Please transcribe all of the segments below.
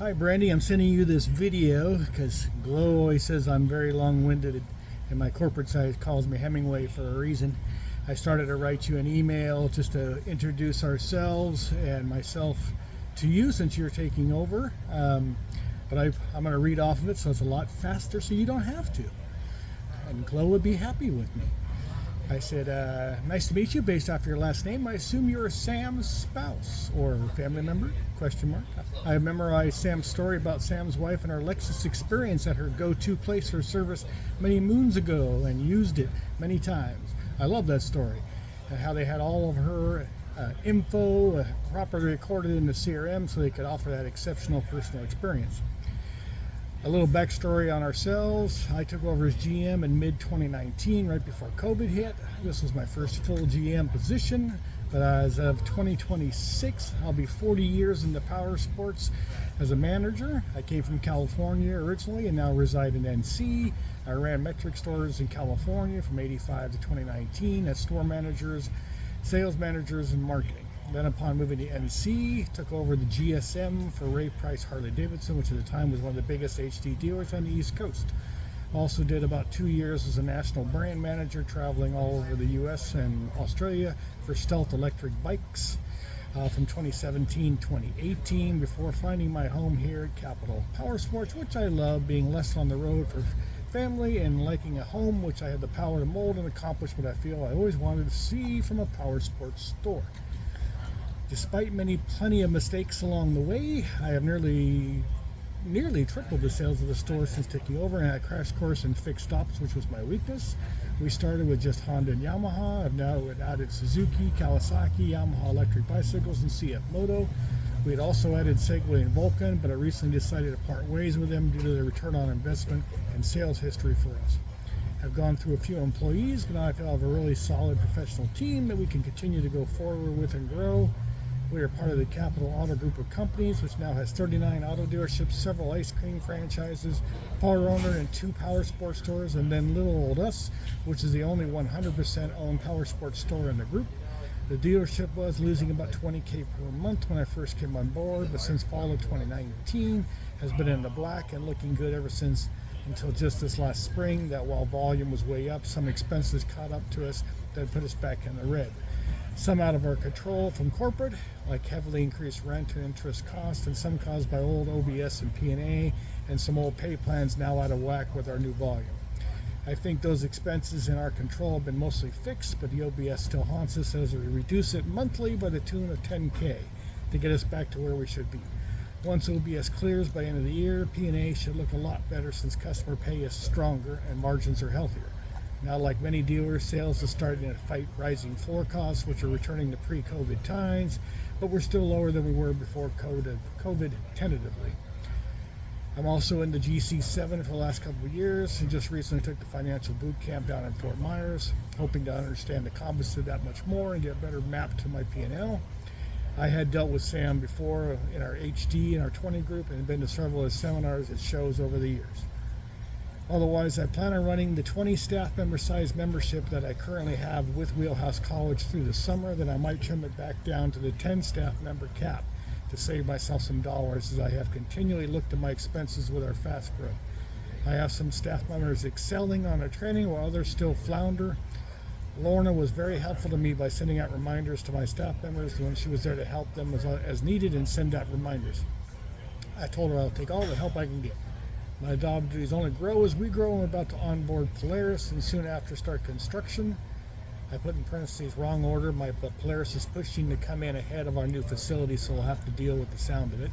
Hi Brandi, I'm sending you this video because Glow always says I'm very long-winded and my corporate side calls me Hemingway for a reason. I started to write you an email just to introduce ourselves and myself to you since you're taking over. But I'm going to read off of it so it's a lot faster so you don't have to. And Glow would be happy with me. I said, nice to meet you. Based off your last name, I assume you're Sam's spouse or family member? Question mark. I memorized Sam's story about Sam's wife and her Lexus experience at her go-to place for service many moons ago and used it many times. I love that story. And how they had all of her info properly recorded in the CRM so they could offer that exceptional personal experience. A little backstory on ourselves. I took over as GM in mid-2019, right before COVID hit. This was my first full GM position, but as of 2026, I'll be 40 years in the power sports as a manager. I came from California originally and now reside in NC. I ran metric stores in California from 85 to 2019 as store managers, sales managers, and marketing. Then upon moving to NC, took over the GSM for Ray Price Harley-Davidson, which at the time was one of the biggest HD dealers on the East Coast. Also did about 2 years as a national brand manager, traveling all over the US and Australia for Stealth electric bikes from 2017-2018 before finding my home here at Capital Power Sports, which I love, being less on the road for family and liking a home which I had the power to mold and accomplish what I feel I always wanted to see from a power sports store. Despite plenty of mistakes along the way, I have nearly tripled the sales of the store since taking over and had a crash course in fixed stops, which was my weakness. We started with just Honda and Yamaha. I've now added Suzuki, Kawasaki, Yamaha electric bicycles, and CF Moto. We had also added Segway and Vulcan, but I recently decided to part ways with them due to the return on investment and sales history for us. I've gone through a few employees, but now I feel I have a really solid professional team that we can continue to go forward with and grow. We are part of the Capital Auto Group of companies, which now has 39 auto dealerships, several ice cream franchises, power owner, and 2 power sports stores, and then little old us, which is the only 100% owned power sports store in the group. The dealership was losing about $20K per month when I first came on board, but since fall of 2019 has been in the black and looking good ever since until just this last spring, that while volume was way up, some expenses caught up to us that put us back in the red. Some out of our control from corporate, like heavily increased rent and interest costs, and some caused by old OBS and P&A, and some old pay plans now out of whack with our new volume. I think those expenses in our control have been mostly fixed, but the OBS still haunts us as we reduce it monthly by the tune of $10K to get us back to where we should be. Once OBS clears by the end of the year, P&A should look a lot better since customer pay is stronger and margins are healthier. Now, like many dealers, sales is starting to fight rising floor costs, which are returning to pre-COVID times, but we're still lower than we were before COVID tentatively. I'm also in the GC7 for the last couple of years and just recently took the financial boot camp down in Fort Myers, hoping to understand the composite that much more and get a better map to my P&L. I had dealt with Sam before in our HD and our 20 group and been to several of his seminars and shows over the years. Otherwise, I plan on running the 20 staff member size membership that I currently have with Wheelhouse College through the summer. Then I might trim it back down to the 10 staff member cap to save myself some dollars as I have continually looked at my expenses with our fast growth. I have some staff members excelling on their training while others still flounder. Lorna was very helpful to me by sending out reminders to my staff members when she was there to help them as needed and send out reminders. I told her I'll take all the help I can get. My job duties only grow as we grow. I'm about to onboard Polaris and soon after start construction. I put in parentheses wrong order. But Polaris is pushing to come in ahead of our new facility, so we'll have to deal with the sound of it.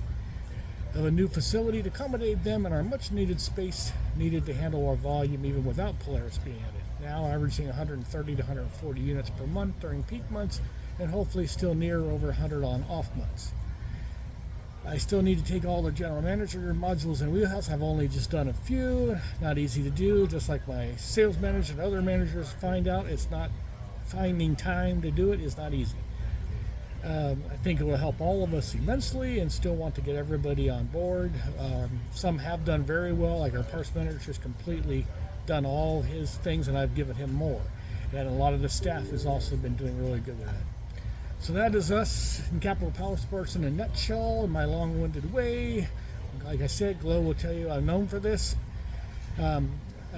I have a new facility to accommodate them and our much needed space needed to handle our volume even without Polaris being added. Now averaging 130 to 140 units per month during peak months and hopefully still near over 100 on off months. I still need to take all the general manager modules in Wheelhouse. I've only just done a few. Not easy to do, just like my sales manager and other managers find out. It's not finding time to do it is not easy. I think it will help all of us immensely and still want to get everybody on board. Some have done very well, like our parts manager has completely done all his things and I've given him more. And a lot of the staff has also been doing really good with that. So that is us in Capital Power Sports in a nutshell, in my long-winded way. like I said, Glow will tell you I'm known for this. I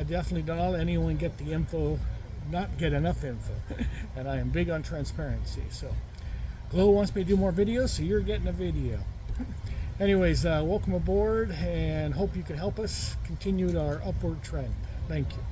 definitely don't let anyone get the info, not get enough info. And I am big on transparency. So Glow wants me to do more videos, so you're getting a video. Anyways, welcome aboard, and hope you can help us continue our upward trend. Thank you.